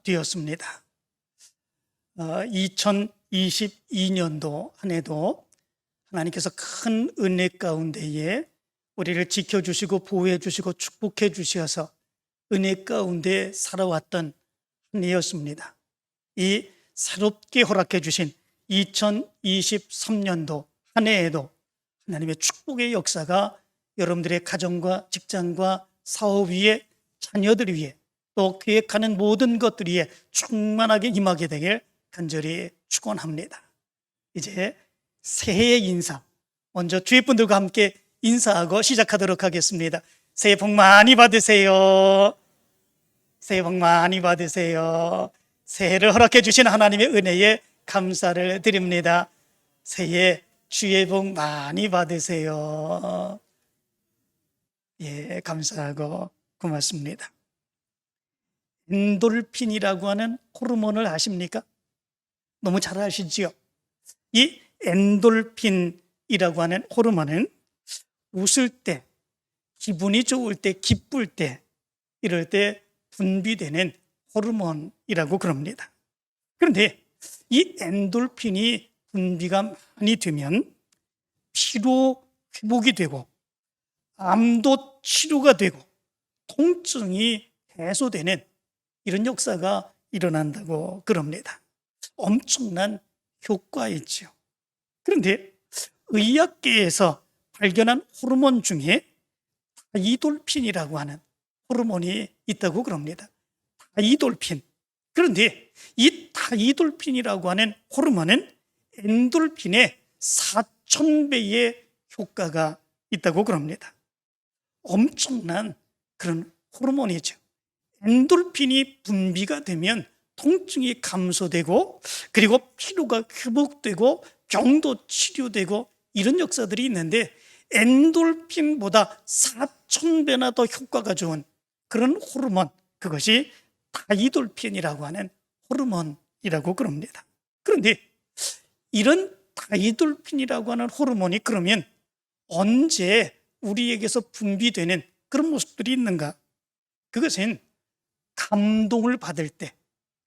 되었습니다. 2022년도 한 해도 하나님께서 큰 은혜 가운데에 우리를 지켜주시고 보호해 주시고 축복해 주셔서 은혜 가운데 살아왔던 한 해였습니다. 이 새롭게 허락해 주신 2023년도 한 해에도 하나님의 축복의 역사가 여러분들의 가정과 직장과 사업 위에, 자녀들 위에, 또 계획하는 모든 것들 위에 충만하게 임하게 되길 간절히 축원합니다. 이제 새해의 인사, 먼저 주위 분들과 함께 인사하고 시작하도록 하겠습니다. 새해 복 많이 받으세요. 새해 복 많이 받으세요. 새해를 허락해 주신 하나님의 은혜에 감사를 드립니다. 새해 주의 복 많이 받으세요. 예, 감사하고 고맙습니다. 엔돌핀이라고 하는 호르몬을 아십니까? 너무 잘 아시지요? 이 엔돌핀이라고 하는 호르몬은 웃을 때, 기분이 좋을 때, 기쁠 때, 이럴 때 분비되는 호르몬이라고 그럽니다. 그런데 이 엔돌핀이 분비가 많이 되면 피로 회복이 되고 암도 치료가 되고 통증이 해소되는 이런 역사가 일어난다고 그럽니다. 엄청난 효과이죠. 그런데 의학계에서 발견한 호르몬 중에 다이돌핀이라고 하는 호르몬이 있다고 그럽니다. 다이돌핀. 그런데 이 다이돌핀이라고 하는 호르몬은 엔돌핀의 4,000배의 효과가 있다고 그럽니다. 엄청난 그런 호르몬이죠. 엔돌핀이 분비가 되면 통증이 감소되고 그리고 피로가 회복되고 병도 치료되고 이런 역사들이 있는데 엔돌핀보다 4,000배나 더 효과가 좋은 그런 호르몬, 그것이 다이돌핀이라고 하는 호르몬이라고 그럽니다. 그런데 이런 다이돌핀이라고 하는 호르몬이 그러면 언제 우리에게서 분비되는 그런 모습들이 있는가? 그것은 감동을 받을 때,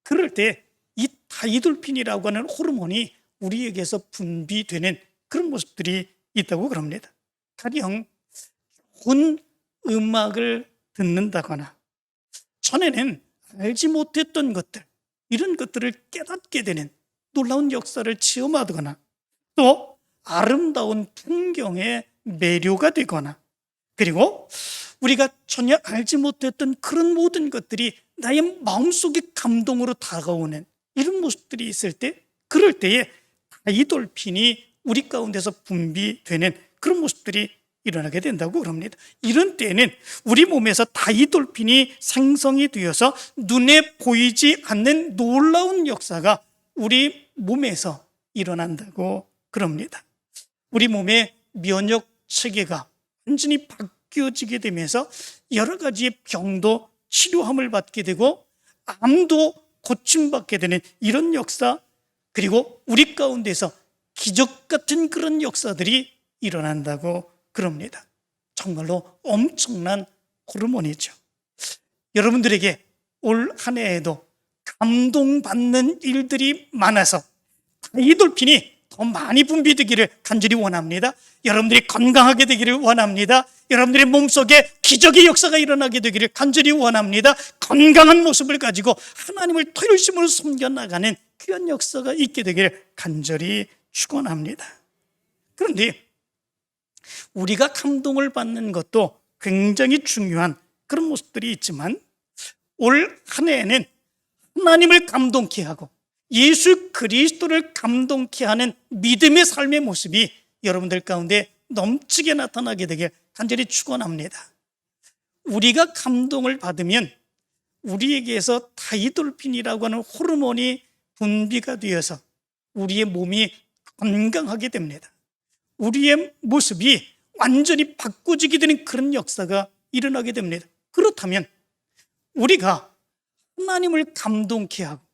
그럴 때 이 다이돌핀이라고 하는 호르몬이 우리에게서 분비되는 그런 모습들이 있다고 그럽니다. 가령 좋은 음악을 듣는다거나 전에는 알지 못했던 것들, 이런 것들을 깨닫게 되는 놀라운 역사를 체험하거나 또 아름다운 풍경에 매료가 되거나 그리고 우리가 전혀 알지 못했던 그런 모든 것들이 나의 마음속에 감동으로 다가오는 이런 모습들이 있을 때, 그럴 때에 다이돌핀이 우리 가운데서 분비되는 그런 모습들이 일어나게 된다고 그럽니다. 이런 때에는 우리 몸에서 다이돌핀이 생성이 되어서 눈에 보이지 않는 놀라운 역사가 우리 몸에서 일어난다고 그럽니다. 우리 몸의 면역 체계가 완전히 바뀌어지게 되면서 여러 가지의 병도 치료함을 받게 되고 암도 고침받게 되는 이런 역사, 그리고 우리 가운데서 기적 같은 그런 역사들이 일어난다고 그럽니다. 정말로 엄청난 호르몬이죠. 여러분들에게 올 한 해에도 감동받는 일들이 많아서 다이돌핀이 더 많이 분비되기를 간절히 원합니다. 여러분들이 건강하게 되기를 원합니다. 여러분들의 몸속에 기적의 역사가 일어나게 되기를 간절히 원합니다. 건강한 모습을 가지고 하나님을 열심으로 섬겨나가는 귀한 역사가 있게 되기를 간절히 축원합니다. 그런데 우리가 감동을 받는 것도 굉장히 중요한 그런 모습들이 있지만 올 한 해에는 하나님을 감동케 하고 예수 그리스도를 감동케 하는 믿음의 삶의 모습이 여러분들 가운데 넘치게 나타나게 되길 간절히 축원합니다. 우리가 감동을 받으면 우리에게서 다이돌핀이라고 하는 호르몬이 분비가 되어서 우리의 몸이 건강하게 됩니다. 우리의 모습이 완전히 바꿔지게 되는 그런 역사가 일어나게 됩니다. 그렇다면 우리가 하나님을 감동케 하고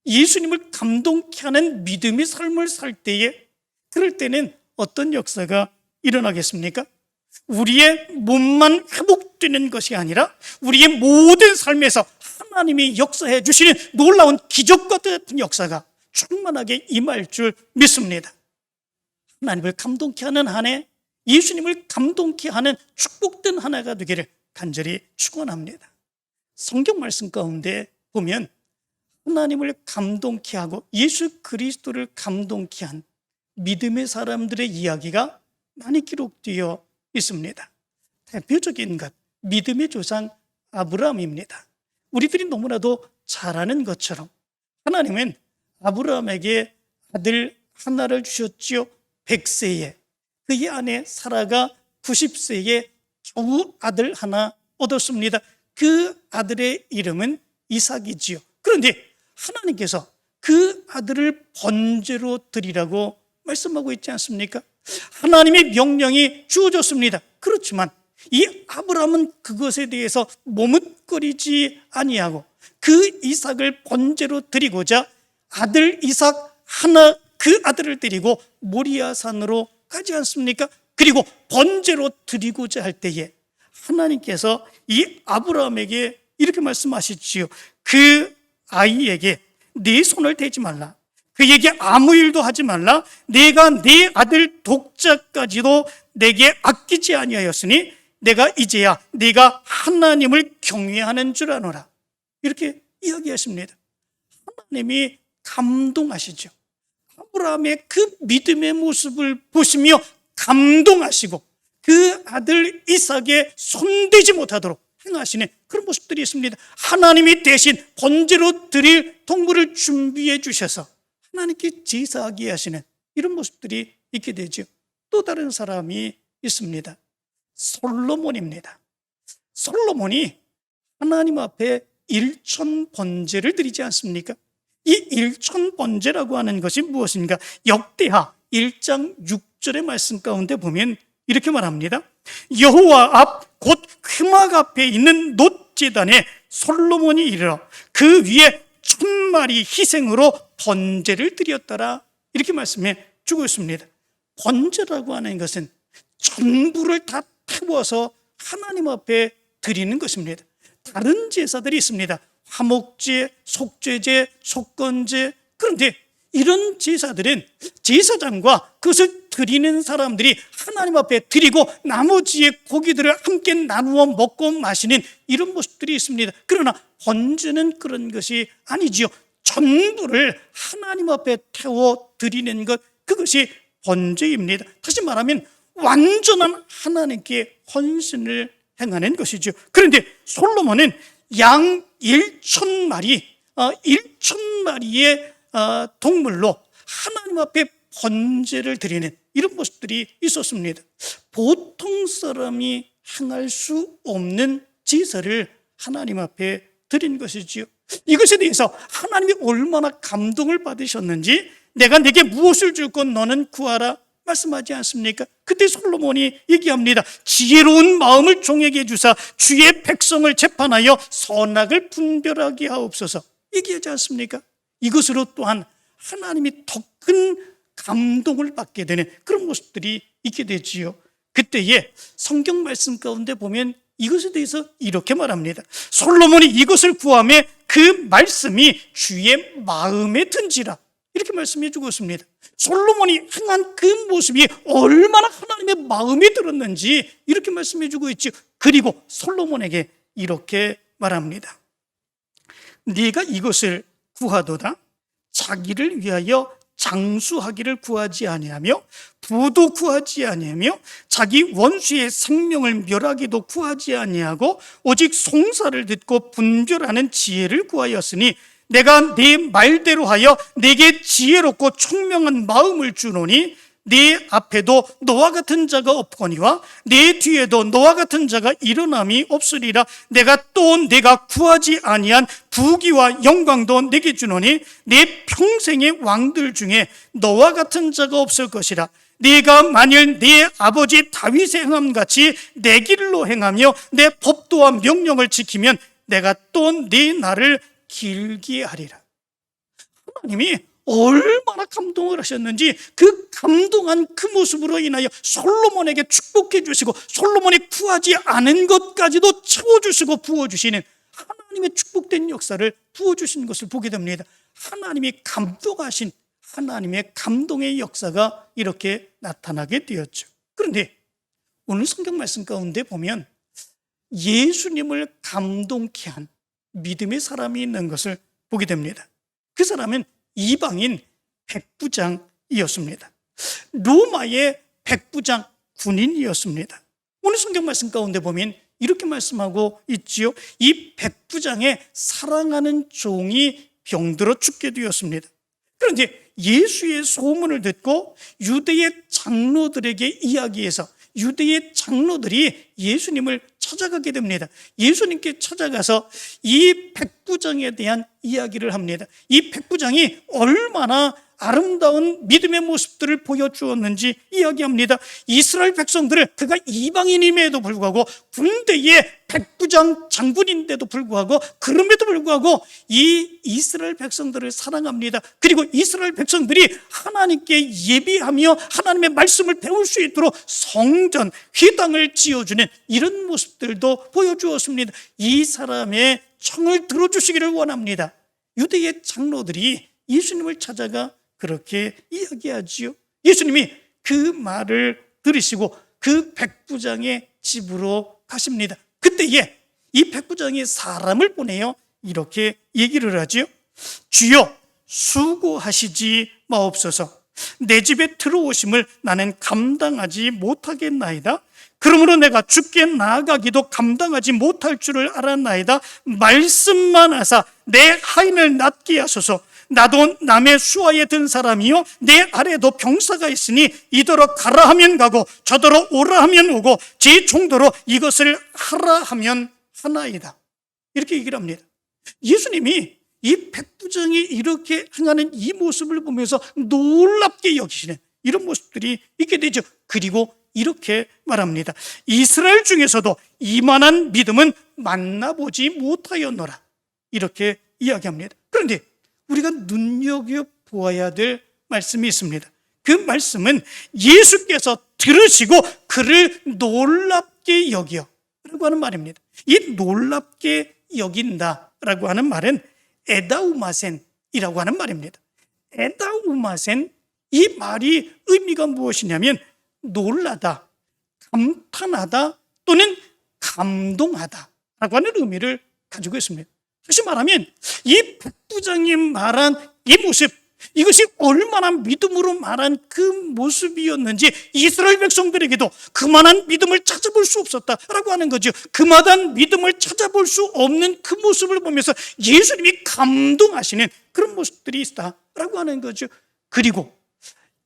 예수님을 감동케 하는 믿음의 삶을 살 때에, 그럴 때는 어떤 역사가 일어나겠습니까? 우리의 몸만 회복 축복되는 것이 아니라 우리의 모든 삶에서 하나님이 역사해 주시는 놀라운 기적과 같은 역사가 충만하게 임할 줄 믿습니다. 하나님을 감동케 하는 한 해, 예수님을 감동케 하는 축복된 한 해가 되기를 간절히 축원합니다. 성경 말씀 가운데 보면 하나님을 감동케 하고 예수 그리스도를 감동케 한 믿음의 사람들의 이야기가 많이 기록되어 있습니다. 대표적인 것, 믿음의 조상 아브라함입니다. 우리들이 너무나도 잘 아는 것처럼 하나님은 아브라함에게 아들 하나를 주셨지요. 100세에 그의 아내 사라가 90세에 겨우 아들 하나 얻었습니다. 그 아들의 이름은 이삭이지요. 그런데 하나님께서 그 아들을 번제로 드리라고 말씀하고 있지 않습니까? 하나님의 명령이 주어졌습니다. 그렇지만 이 아브라함은 그것에 대해서 머뭇거리지 아니하고 그 이삭을 번제로 드리고자 아들 이삭 하나 그 아들을 데리고 모리아산으로 가지 않습니까? 그리고 번제로 드리고자 할 때에 하나님께서 이 아브라함에게 이렇게 말씀하시지요. 그 아이에게 네 손을 대지 말라. 그에게 아무 일도 하지 말라. 내가 네 아들 독자까지도 내게 아끼지 아니하였으니 내가 이제야 네가 하나님을 경외하는 줄 아노라. 이렇게 이야기하십니다. 하나님이 감동하시죠. 아브라함의 그 믿음의 모습을 보시며 감동하시고 그 아들 이삭에 손대지 못하도록 행하시는 그런 모습들이 있습니다. 하나님이 대신 번제로 드릴 동물을 준비해 주셔서 하나님께 제사하게 하시는 이런 모습들이 있게 되죠. 또 다른 사람이 있습니다. 솔로몬입니다. 솔로몬이 하나님 앞에 일천 번제를 드리지 않습니까? 이 일천 번제라고 하는 것이 무엇인가? 역대하 1장 6절의 말씀 가운데 보면 이렇게 말합니다. 여호와 앞 곧 크막 앞에 있는 놋제단에 솔로몬이 이르러 그 위에 1000마리 희생으로 번제를 드렸더라. 이렇게 말씀해 주고 있습니다. 번제라고 하는 것은 전부를 다 태워서 하나님 앞에 드리는 것입니다. 다른 제사들이 있습니다. 화목제, 속죄제, 속건제. 그런데 이런 제사들은 제사장과 그것을 드리는 사람들이 하나님 앞에 드리고 나머지의 고기들을 함께 나누어 먹고 마시는 이런 모습들이 있습니다. 그러나 번제는 그런 것이 아니지요. 전부를 하나님 앞에 태워 드리는 것, 그것이 번제입니다. 다시 말하면 완전한 하나님께 헌신을 행하는 것이죠. 그런데 솔로몬은 양 1000마리, 1000마리의 동물로 하나님 앞에 번제를 드리는 이런 모습들이 있었습니다. 보통 사람이 행할 수 없는 제사를 하나님 앞에 드린 것이지요. 이것에 대해서 하나님이 얼마나 감동을 받으셨는지 내가 내게 무엇을 줄 건 너는 구하라 말씀하지 않습니까? 그때 솔로몬이 얘기합니다. 지혜로운 마음을 종에게 주사 주의 백성을 재판하여 선악을 분별하게 하옵소서. 얘기하지 않습니까? 이것으로 또한 하나님이 더 큰 감동을 받게 되는 그런 모습들이 있게 되지요. 그때에 성경 말씀 가운데 보면 이것에 대해서 이렇게 말합니다. 솔로몬이 이것을 구하며 그 말씀이 주의 마음에 든지라. 이렇게 말씀해 주고 있습니다. 솔로몬이 행한 그 모습이 얼마나 하나님의 마음에 들었는지 이렇게 말씀해 주고 있죠. 그리고 솔로몬에게 이렇게 말합니다. 네가 이것을 구하도다. 자기를 위하여 장수하기를 구하지 아니하며 부도 구하지 아니하며 자기 원수의 생명을 멸하기도 구하지 아니하고 오직 송사를 듣고 분별하는 지혜를 구하였으니 내가 네 말대로 하여 내게 지혜롭고 총명한 마음을 주노니 네 앞에도 너와 같은 자가 없거니와 네 뒤에도 너와 같은 자가 일어남이 없으리라. 내가 구하지 아니한 부귀와 영광도 내게 주노니 내 평생의 왕들 중에 너와 같은 자가 없을 것이라. 네가 만일 네 아버지 다윗의 행함같이 내 길로 행하며 내 법도와 명령을 지키면 내가 또 네 날을 길게 하리라. 하나님이 얼마나 감동을 하셨는지 그 감동한 그 모습으로 인하여 솔로몬에게 축복해 주시고 솔로몬이 구하지 않은 것까지도 채워주시고 부어주시는 하나님의 축복된 역사를 부어주신 것을 보게 됩니다. 하나님이 감동하신 하나님의 감동의 역사가 이렇게 나타나게 되었죠. 그런데 오늘 성경 말씀 가운데 보면 예수님을 감동케 한 믿음의 사람이 있는 것을 보게 됩니다. 그 사람은 이방인 백부장이었습니다. 로마의 백부장 군인이었습니다. 오늘 성경 말씀 가운데 보면 이렇게 말씀하고 있지요. 이 백부장의 사랑하는 종이 병들어 죽게 되었습니다. 그런데 예수의 소문을 듣고 유대의 장로들에게 이야기해서 유대의 장로들이 예수님을 찾아가게 됩니다. 예수님께 찾아가서 이 백부장에 대한 이야기를 합니다. 이 백부장이 얼마나 아름다운 믿음의 모습들을 보여주었는지 이야기합니다. 이스라엘 백성들을 그가 이방인임에도 불구하고 군대의 백부장 장군인데도 불구하고 그럼에도 불구하고 이 이스라엘 백성들을 사랑합니다. 그리고 이스라엘 백성들이 하나님께 예비하며 하나님의 말씀을 배울 수 있도록 성전, 회당을 지어주는 이런 모습들도 보여주었습니다. 이 사람의 청을 들어주시기를 원합니다. 유대의 장로들이 예수님을 찾아가 그렇게 이야기하지요. 예수님이 그 말을 들으시고 그 백부장의 집으로 가십니다. 그때에 이 백부장이 사람을 보내요. 이렇게 얘기를 하지요. 주여, 수고하시지 마옵소서. 내 집에 들어오심을 나는 감당하지 못하겠나이다. 그러므로 내가 주께 나아가기도 감당하지 못할 줄을 알았나이다. 말씀만 하사 내 하인을 낫게 하소서. 나도 남의 수하에 든 사람이요 내 아래도 병사가 있으니 이더러 가라 하면 가고 저더러 오라 하면 오고 제 총대로 이것을 하라 하면 하나이다. 이렇게 얘기를 합니다. 예수님이 이 백부장이 이렇게 행하는 이 모습을 보면서 놀랍게 여기시는 이런 모습들이 있게 되죠. 그리고 이렇게 말합니다. 이스라엘 중에서도 이만한 믿음은 만나보지 못하였노라. 이렇게 이야기합니다. 그런데 우리가 눈여겨보아야 될 말씀이 있습니다. 그 말씀은 예수께서 들으시고 그를 놀랍게 여겨 라고 하는 말입니다. 이 놀랍게 여긴다라고 하는 말은 에다우마센이라고 하는 말입니다. 에다우마센, 이 말이 의미가 무엇이냐면 놀라다, 감탄하다 또는 감동하다 라고 하는 의미를 가지고 있습니다. 다시 말하면 이 백부장이 말한 이 모습, 이것이 얼마나 믿음으로 말한 그 모습이었는지 이스라엘 백성들에게도 그만한 믿음을 찾아볼 수 없었다라고 하는 거죠. 그만한 믿음을 찾아볼 수 없는 그 모습을 보면서 예수님이 감동하시는 그런 모습들이 있다라고 하는 거죠. 그리고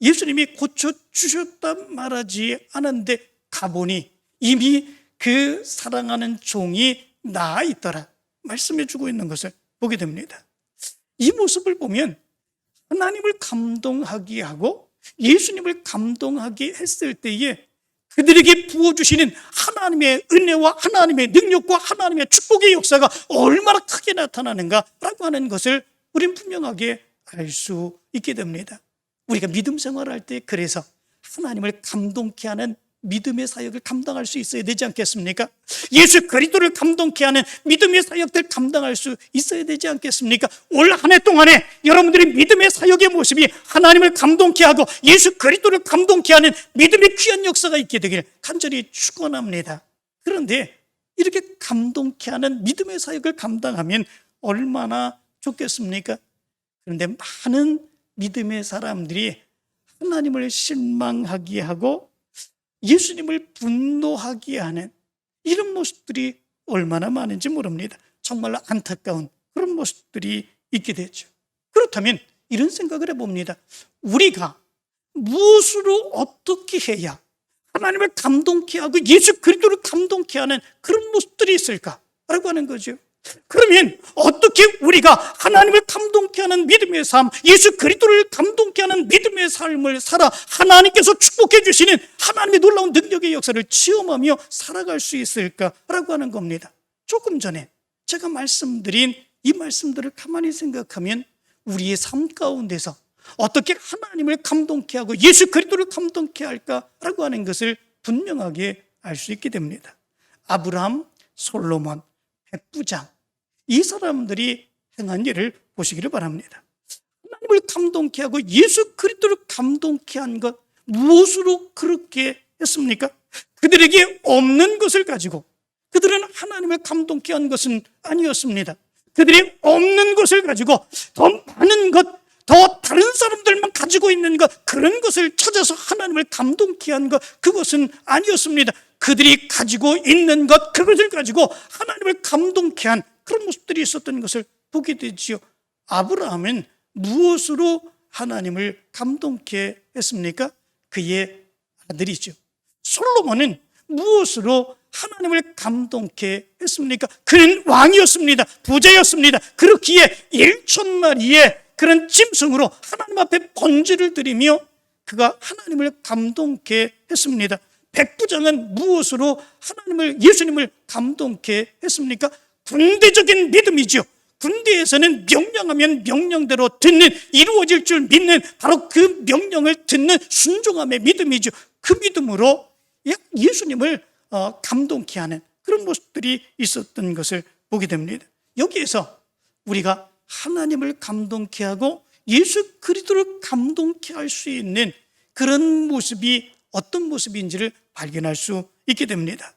예수님이 고쳐주셨다 말하지 않았는데 가보니 이미 그 사랑하는 종이 나아 있더라 말씀해 주고 있는 것을 보게 됩니다. 이 모습을 보면 하나님을 감동하게 하고 예수님을 감동하게 했을 때에 그들에게 부어주시는 하나님의 은혜와 하나님의 능력과 하나님의 축복의 역사가 얼마나 크게 나타나는가라고 하는 것을 우리는 분명하게 알 수 있게 됩니다. 우리가 믿음 생활할 때 그래서 하나님을 감동케 하는 믿음의 사역을 감당할 수 있어야 되지 않겠습니까? 예수 그리스도를 감동케 하는 믿음의 사역들 감당할 수 있어야 되지 않겠습니까? 올 한 해 동안에 여러분들의 믿음의 사역의 모습이 하나님을 감동케 하고 예수 그리스도를 감동케 하는 믿음의 귀한 역사가 있게 되기를 간절히 축원합니다. 그런데 이렇게 감동케 하는 믿음의 사역을 감당하면 얼마나 좋겠습니까? 그런데 많은 믿음의 사람들이 하나님을 실망하게 하고 예수님을 분노하게 하는 이런 모습들이 얼마나 많은지 모릅니다. 정말로 안타까운 그런 모습들이 있게 되죠. 그렇다면 이런 생각을 해봅니다. 우리가 무엇으로 어떻게 해야 하나님을 감동케 하고 예수 그리스도를 감동케 하는 그런 모습들이 있을까라고 하는 거죠. 그러면 어떻게 우리가 하나님을 감동케 하는 믿음의 삶, 예수 그리스도를 감동케 하는 믿음의 삶을 살아 하나님께서 축복해 주시는 하나님의 놀라운 능력의 역사를 체험하며 살아갈 수 있을까라고 하는 겁니다. 조금 전에 제가 말씀드린 이 말씀들을 가만히 생각하면 우리의 삶 가운데서 어떻게 하나님을 감동케 하고 예수 그리스도를 감동케 할까라고 하는 것을 분명하게 알 수 있게 됩니다. 아브라함, 솔로몬, 백부장, 이 사람들이 행한 일을 보시기를 바랍니다. 하나님을 감동케 하고 예수 그리스도를 감동케 한 것, 무엇으로 그렇게 했습니까? 그들에게 없는 것을 가지고 그들은 하나님을 감동케 한 것은 아니었습니다. 그들이 없는 것을 가지고 더 많은 것, 더 다른 사람들만 가지고 있는 것, 그런 것을 찾아서 하나님을 감동케 한 것, 그것은 아니었습니다. 그들이 가지고 있는 것, 그것을 가지고 하나님을 감동케 한 그런 모습들이 있었던 것을 보게 되지요. 아브라함은 무엇으로 하나님을 감동케 했습니까? 그의 아들이죠. 솔로몬은 무엇으로 하나님을 감동케 했습니까? 그는 왕이었습니다. 부자였습니다. 그렇기에 1,000마리의 그런 짐승으로 하나님 앞에 번제를 드리며 그가 하나님을 감동케 했습니다. 백부장은 무엇으로 하나님을, 예수님을 감동케 했습니까? 군대적인 믿음이죠. 군대에서는 명령하면 명령대로 듣는, 이루어질 줄 믿는, 바로 그 명령을 듣는 순종함의 믿음이죠. 그 믿음으로 예수님을 감동케 하는 그런 모습들이 있었던 것을 보게 됩니다. 여기에서 우리가 하나님을 감동케 하고 예수 그리스도를 감동케 할 수 있는 그런 모습이 어떤 모습인지를 발견할 수 있게 됩니다.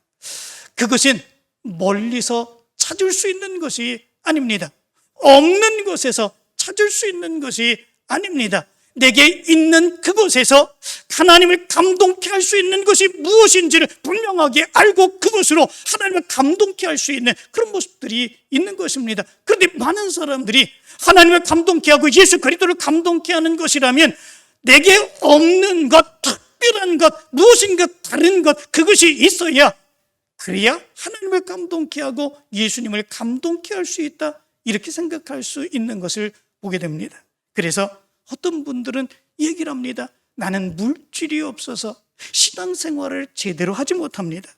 그것은 멀리서 찾을 수 있는 것이 아닙니다. 없는 곳에서 찾을 수 있는 것이 아닙니다. 내게 있는 그곳에서 하나님을 감동케 할 수 있는 것이 무엇인지를 분명하게 알고 그것으로 하나님을 감동케 할 수 있는 그런 모습들이 있는 것입니다. 그런데 많은 사람들이 하나님을 감동케 하고 예수 그리스도를 감동케 하는 것이라면 내게 없는 것, 특별한 것, 무엇인가 다른 것, 그것이 있어야, 그래야 하나님을 감동케 하고 예수님을 감동케 할 수 있다, 이렇게 생각할 수 있는 것을 보게 됩니다. 그래서 어떤 분들은 얘기를 합니다. 나는 물질이 없어서 신앙생활을 제대로 하지 못합니다.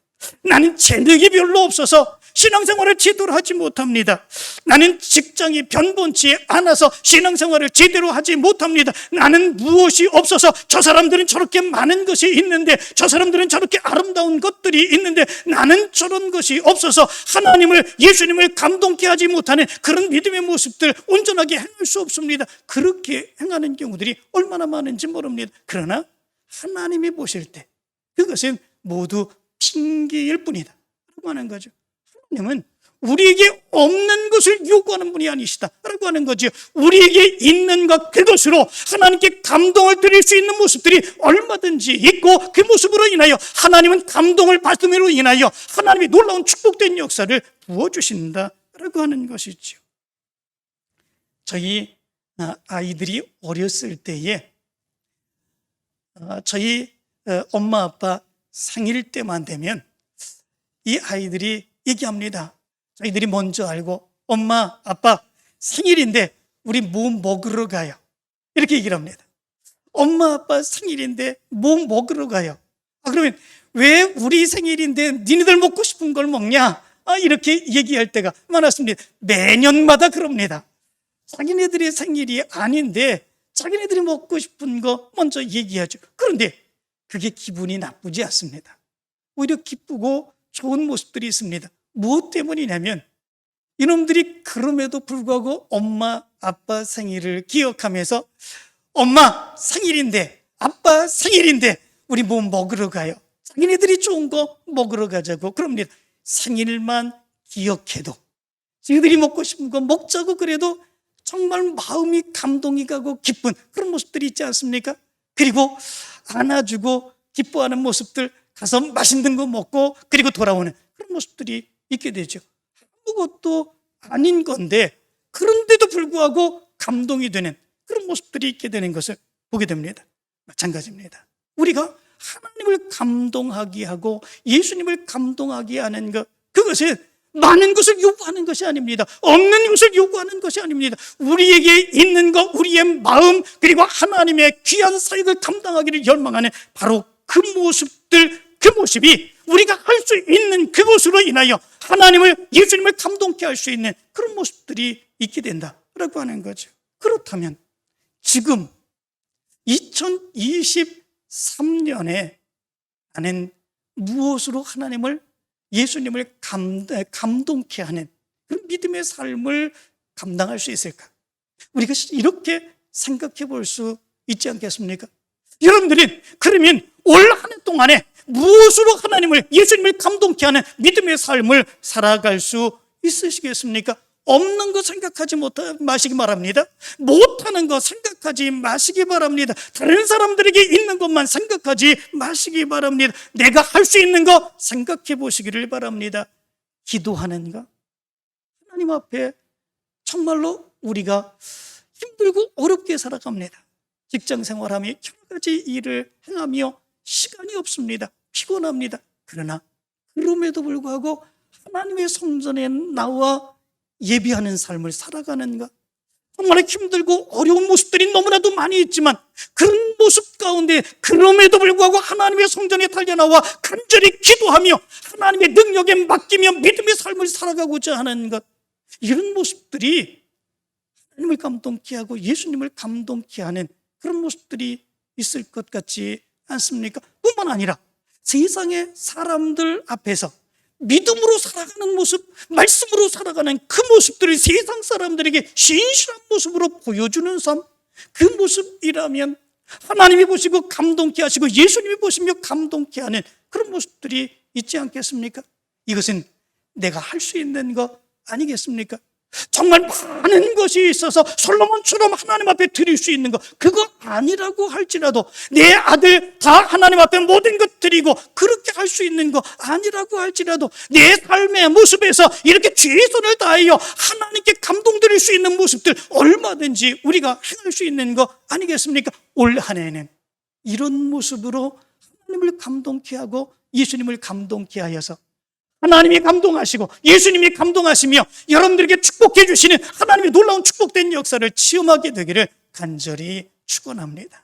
나는 재능이 별로 없어서 신앙생활을 제대로 하지 못합니다. 나는 직장이 변변치 않아서 신앙생활을 제대로 하지 못합니다. 나는 무엇이 없어서 저 사람들은 저렇게 많은 것이 있는데, 저 사람들은 저렇게 아름다운 것들이 있는데 나는 저런 것이 없어서 하나님을, 예수님을 감동케 하지 못하는 그런 믿음의 모습들 온전하게 행할 수 없습니다. 그렇게 행하는 경우들이 얼마나 많은지 모릅니다. 그러나 하나님이 보실 때 그것은 모두 핑계일 뿐이다 라고 하는 거죠. 하나님은 우리에게 없는 것을 요구하는 분이 아니시다 라고 하는 거죠. 우리에게 있는 것, 그것으로 하나님께 감동을 드릴 수 있는 모습들이 얼마든지 있고, 그 모습으로 인하여 하나님은 감동을 받음으로 인하여 하나님이 놀라운 축복된 역사를 부어주신다 라고 하는 것이죠. 저희 아이들이 어렸을 때에 저희 엄마 아빠 생일 때만 되면 이 아이들이 얘기합니다. 저희들이 먼저 알고, 엄마 아빠 생일인데 우리 뭐 먹으러 가요? 이렇게 얘기를 합니다. 엄마 아빠 생일인데 뭐 먹으러 가요? 그러면 왜 우리 생일인데 니네들 먹고 싶은 걸 먹냐? 이렇게 얘기할 때가 많았습니다. 매년마다 그럽니다. 자기네들의 생일이 아닌데 자기네들이 먹고 싶은 거 먼저 얘기하죠. 그런데 그게 기분이 나쁘지 않습니다. 오히려 기쁘고 좋은 모습들이 있습니다. 무엇 때문이냐면 이놈들이 그럼에도 불구하고 엄마 아빠 생일을 기억하면서 엄마 생일인데, 아빠 생일인데 우리 뭐 먹으러 가요? 자기네들이 좋은 거 먹으러 가자고 그럽니다. 생일만 기억해도, 자기들이 먹고 싶은 거 먹자고 그래도 정말 마음이 감동이 가고 기쁜 그런 모습들이 있지 않습니까? 그리고 안아주고 기뻐하는 모습들, 가서 맛있는 거 먹고 그리고 돌아오는 그런 모습들이 있게 되죠. 아무것도 아닌 건데 그런데도 불구하고 감동이 되는 그런 모습들이 있게 되는 것을 보게 됩니다. 마찬가지입니다. 우리가 하나님을 감동하게 하고 예수님을 감동하게 하는 것, 그것은 많은 것을 요구하는 것이 아닙니다. 없는 것을 요구하는 것이 아닙니다. 우리에게 있는 것, 우리의 마음, 그리고 하나님의 귀한 사역을 감당하기를 열망하는 바로 그 모습들, 그 모습이 우리가 할 수 있는 그것으로 인하여 하나님을, 예수님을 감동케 할 수 있는 그런 모습들이 있게 된다라고 하는 거죠. 그렇다면 지금 2023년에 나는 무엇으로 하나님을, 예수님을 감동케 하는 그런 믿음의 삶을 감당할 수 있을까? 우리가 이렇게 생각해 볼 수 있지 않겠습니까? 여러분들이 그러면 올 한 해 동안에 무엇으로 하나님을, 예수님을 감동케 하는 믿음의 삶을 살아갈 수 있으시겠습니까? 없는 거 생각하지 마시기 바랍니다. 못하는 거 생각하지 마시기 바랍니다. 다른 사람들에게 있는 것만 생각하지 마시기 바랍니다. 내가 할 수 있는 거 생각해 보시기를 바랍니다. 기도하는 거, 하나님 앞에 정말로 우리가 힘들고 어렵게 살아갑니다. 직장 생활하며 여러 가지 일을 행하며 시간이 없습니다. 피곤합니다. 그러나 그럼에도 불구하고 하나님의 성전에 나와 예비하는 삶을 살아가는가? 정말 힘들고 어려운 모습들이 너무나도 많이 있지만 그런 모습 가운데 그럼에도 불구하고 하나님의 성전에 달려나와 간절히 기도하며 하나님의 능력에 맡기며 믿음의 삶을 살아가고자 하는 것, 이런 모습들이 하나님을 감동케 하고 예수님을 감동케 하는 그런 모습들이 있을 것 같지 않습니까? 뿐만 아니라 세상의 사람들 앞에서 믿음으로 살아가는 모습, 말씀으로 살아가는 그 모습들을 세상 사람들에게 신실한 모습으로 보여주는 삶, 그 모습이라면 하나님이 보시고 감동케 하시고 예수님이 보시며 감동케 하는 그런 모습들이 있지 않겠습니까? 이것은 내가 할 수 있는 것 아니겠습니까? 정말 많은 것이 있어서 솔로몬처럼 하나님 앞에 드릴 수 있는 것, 그거 아니라고 할지라도 내 아들 다 하나님 앞에 모든 것 드리고 그렇게 할 수 있는 것 아니라고 할지라도 내 삶의 모습에서 이렇게 최선을 다하여 하나님께 감동드릴 수 있는 모습들 얼마든지 우리가 행할 수 있는 것 아니겠습니까? 올 한 해는 이런 모습으로 하나님을 감동케 하고 예수님을 감동케 하여서 하나님이 감동하시고 예수님이 감동하시며 여러분들에게 축복해 주시는 하나님의 놀라운 축복된 역사를 체험하게 되기를 간절히 축원합니다.